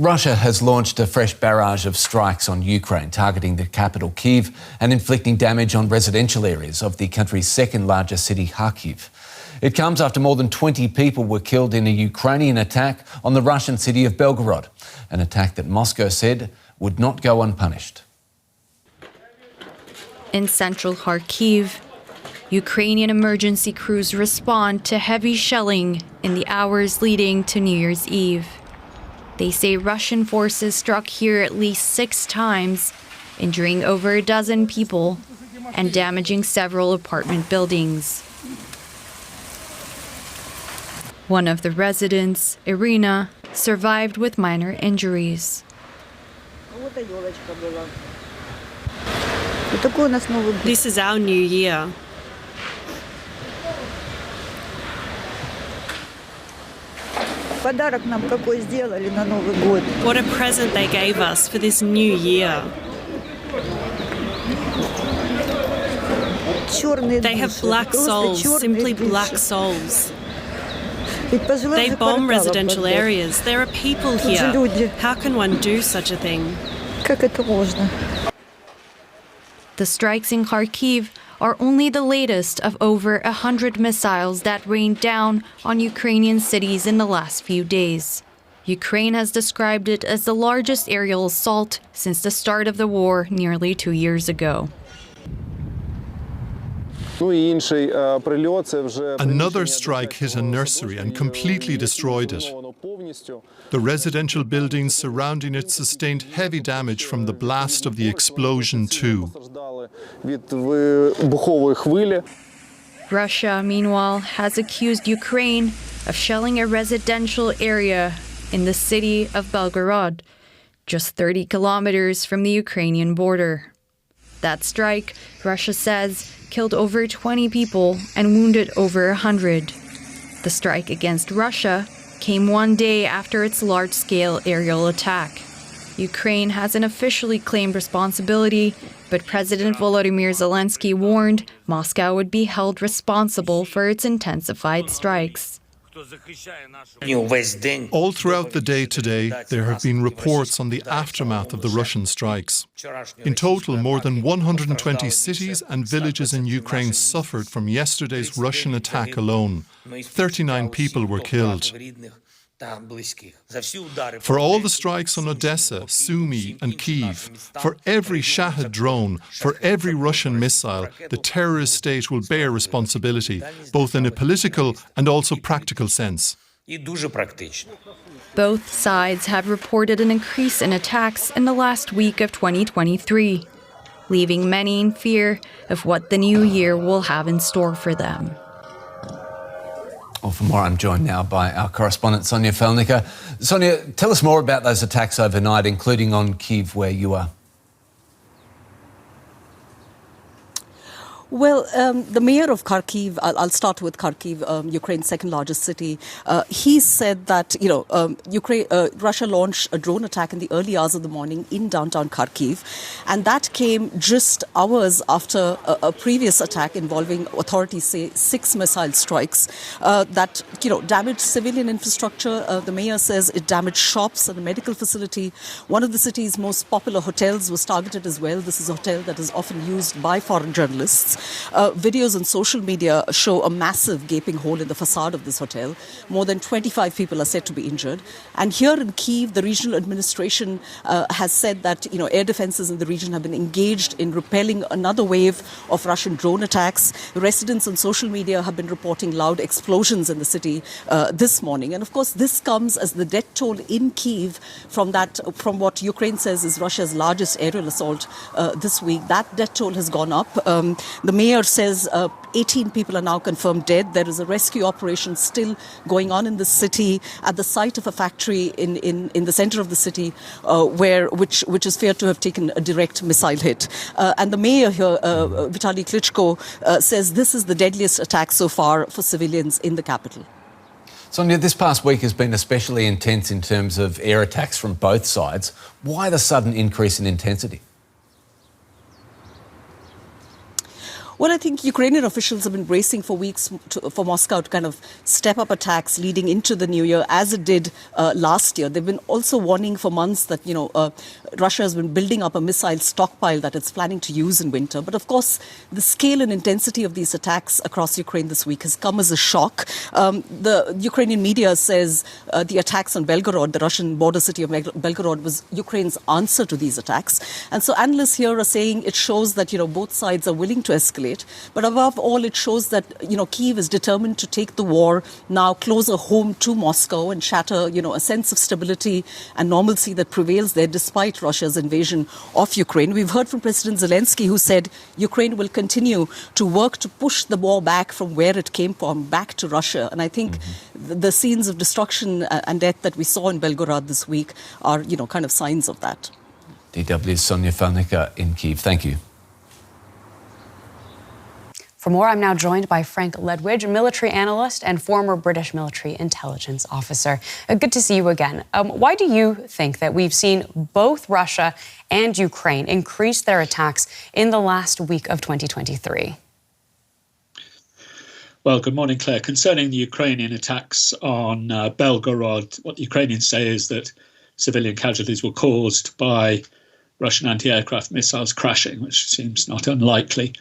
Russia has launched a fresh barrage of strikes on Ukraine, targeting the capital Kyiv and inflicting damage on residential areas of the country's second largest city, Kharkiv. It comes after more than 20 people were killed in a Ukrainian attack on the Russian city of Belgorod, an attack that Moscow said would not go unpunished. In central Kharkiv, Ukrainian emergency crews respond to heavy shelling in the hours leading to New Year's Eve. They say Russian forces struck here at least 6 times, injuring over a dozen people and damaging several apartment buildings. One of the residents, Irina, survived with minor injuries. This is our new year. What a present they gave us for this new year. They have black souls, simply black souls. They bomb residential areas. There are people here. How can one do such a thing? The strikes in Kharkiv are only the latest of over 100 missiles that rained down on Ukrainian cities in the last few days. Ukraine has described it as the largest aerial assault since the start of the war nearly 2 years ago. Another strike hit a nursery and completely destroyed it. The residential buildings surrounding it sustained heavy damage from the blast of the explosion too. Russia, meanwhile, has accused Ukraine of shelling a residential area in the city of Belgorod, just 30 kilometers from the Ukrainian border. That strike, Russia says, killed over 20 people and wounded over 100. The strike against Russia came one day after its large-scale aerial attack. Ukraine hasn't officially claimed responsibility, but President Volodymyr Zelensky warned Moscow would be held responsible for its intensified strikes. All throughout the day today, there have been reports on the aftermath of the Russian strikes. In total, more than 120 cities and villages in Ukraine suffered from yesterday's Russian attack alone. 39 people were killed. For all the strikes on Odessa, Sumy and Kyiv, for every Shahed drone, for every Russian missile, the terrorist state will bear responsibility, both in a political and also practical sense. Both sides have reported an increase in attacks in the last week of 2023, leaving many in fear of what the new year will have in store for them. Well, for more, I'm joined now by our correspondent, Sonia Phalnikar. Sonia, tell us more about those attacks overnight, including on Kyiv, where you are. Well, the mayor of Kharkiv, I'll start with Kharkiv, Ukraine's second largest city. He said that, Russia launched a drone attack in the early hours of the morning in downtown Kharkiv. And that came just hours after a previous attack involving, authorities say, 6 missile strikes that, damaged civilian infrastructure. The mayor says it damaged shops and a medical facility. One of the city's most popular hotels was targeted as well. This is a hotel that is often used by foreign journalists. Videos on social media show a massive gaping hole in the facade of this hotel. More than 25 people are said to be injured. And here in Kyiv, the regional administration has said that air defenses in the region have been engaged in repelling another wave of Russian drone attacks. Residents on social media have been reporting loud explosions in the city this morning. And of course, this comes as the death toll in Kyiv from what Ukraine says is Russia's largest aerial assault this week. That death toll has gone up. The mayor says 18 people are now confirmed dead. There is a rescue operation still going on in the city at the site of a factory in the center of the city which is feared to have taken a direct missile hit. And the mayor here, Vitaly Klitschko, says this is the deadliest attack so far for civilians in the capital. Sonia, this past week has been especially intense in terms of air attacks from both sides. Why the sudden increase in intensity? Well, I think Ukrainian officials have been bracing for weeks for Moscow to kind of step up attacks leading into the new year, as it did last year. They've been also warning for months that, Russia has been building up a missile stockpile that it's planning to use in winter. But of course, the scale and intensity of these attacks across Ukraine this week has come as a shock. The Ukrainian media says the attacks on Belgorod, the Russian border city of Belgorod, was Ukraine's answer to these attacks. And so analysts here are saying it shows that, both sides are willing to escalate. But above all, it shows that, Kyiv is determined to take the war now closer home to Moscow and shatter, a sense of stability and normalcy that prevails there despite Russia's invasion of Ukraine. We've heard from President Zelensky, who said Ukraine will continue to work to push the war back from where it came from, back to Russia. And I think the scenes of destruction and death that we saw in Belgorod this week are, kind of signs of that. DW's Sonia Phalnikar in Kyiv. Thank you. For more, I'm now joined by Frank Ledwidge, military analyst and former British military intelligence officer. Good to see you again. Why do you think that we've seen both Russia and Ukraine increase their attacks in the last week of 2023? Well, good morning, Claire. Concerning the Ukrainian attacks on Belgorod, what the Ukrainians say is that civilian casualties were caused by Russian anti-aircraft missiles crashing, which seems not unlikely.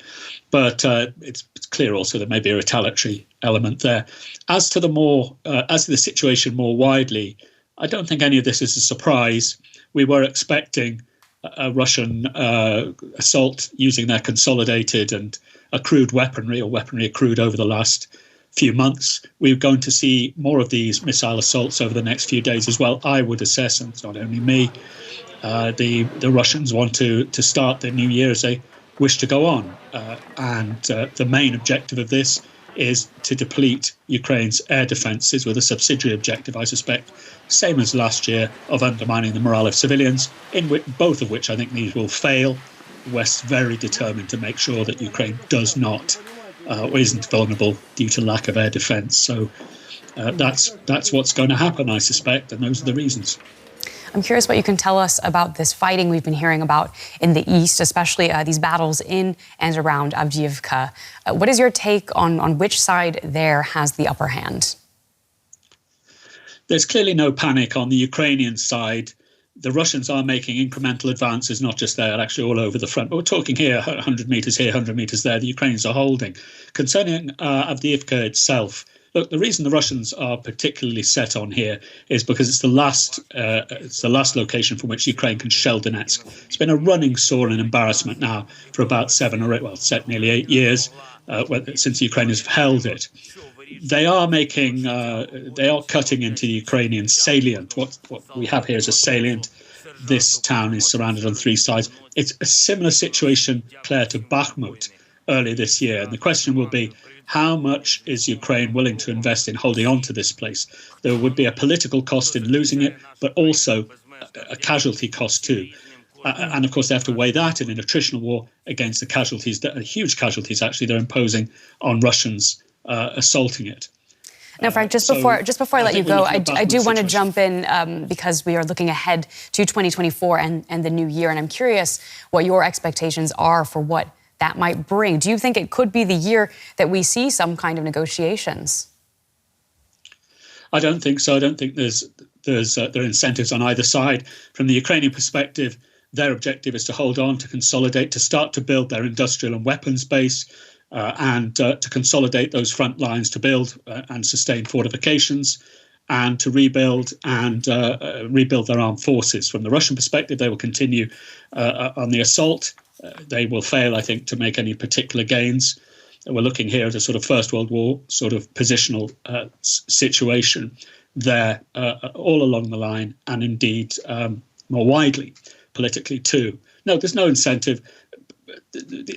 But it's clear also there may be a retaliatory element there. As to the situation more widely, I don't think any of this is a surprise. We were expecting a Russian assault using their consolidated and accrued weaponry, or weaponry accrued over the last few months. We're going to see more of these missile assaults over the next few days as well, I would assess, and it's not only me. The Russians want to start the new year as they wish to go on. And the main objective of this is to deplete Ukraine's air defences, with a subsidiary objective, I suspect, same as last year, of undermining the morale of civilians, both of which I think these will fail. The West's very determined to make sure that Ukraine does not or isn't vulnerable due to lack of air defence. So that's what's going to happen, I suspect, and those are the reasons. I'm curious what you can tell us about this fighting we've been hearing about in the east, especially these battles in and around Avdiivka. What is your take on which side there has the upper hand? There's clearly no panic on the Ukrainian side. The Russians are making incremental advances, not just there, actually all over the front. But we're talking here, 100 metres here, 100 metres there. The Ukrainians are holding. Concerning Avdiivka itself, look, the reason the Russians are particularly set on here is because it's the last location from which Ukraine can shell Donetsk. It's been a running sore and embarrassment now for about nearly 8 years since Ukraine has held it. They are cutting into the Ukrainian salient. What we have here is a salient. This town is surrounded on three sides. It's a similar situation, Claire, to Bakhmut earlier this year. And the question will be, how much is Ukraine willing to invest in holding on to this place? There would be a political cost in losing it, but also a casualty cost too. And of course, they have to weigh that in an attritional war against the casualties, huge casualties actually, they're imposing on Russians assaulting it. Now, Frank, just before I let you go, I do want to jump in because we are looking ahead to 2024 and the new year. And I'm curious what your expectations are for what that might bring. Do you think it could be the year that we see some kind of negotiations? I don't think so. I don't think there are incentives on either side. From the Ukrainian perspective, their objective is to hold on, to consolidate, to start to build their industrial and weapons base, and to consolidate those front lines, to build and sustain fortifications, and to rebuild their armed forces. From the Russian perspective, they will continue on the assault. They will fail, I think, to make any particular gains. We're looking here at a sort of First World War sort of positional situation there all along the line, and indeed more widely politically too. No, there's no incentive.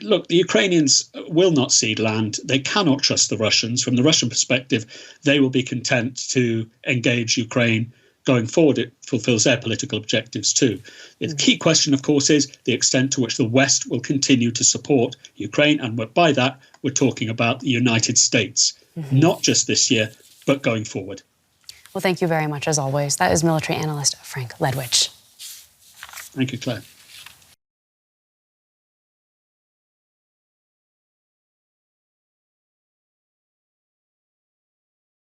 Look, the Ukrainians will not cede land. They cannot trust the Russians. From the Russian perspective, they will be content to engage Ukraine going forward. It fulfills their political objectives too. The key question, of course, is the extent to which the West will continue to support Ukraine. And by that, we're talking about the United States, not just this year, but going forward. Well, thank you very much, as always. That is military analyst Frank Ledwidge. Thank you, Claire.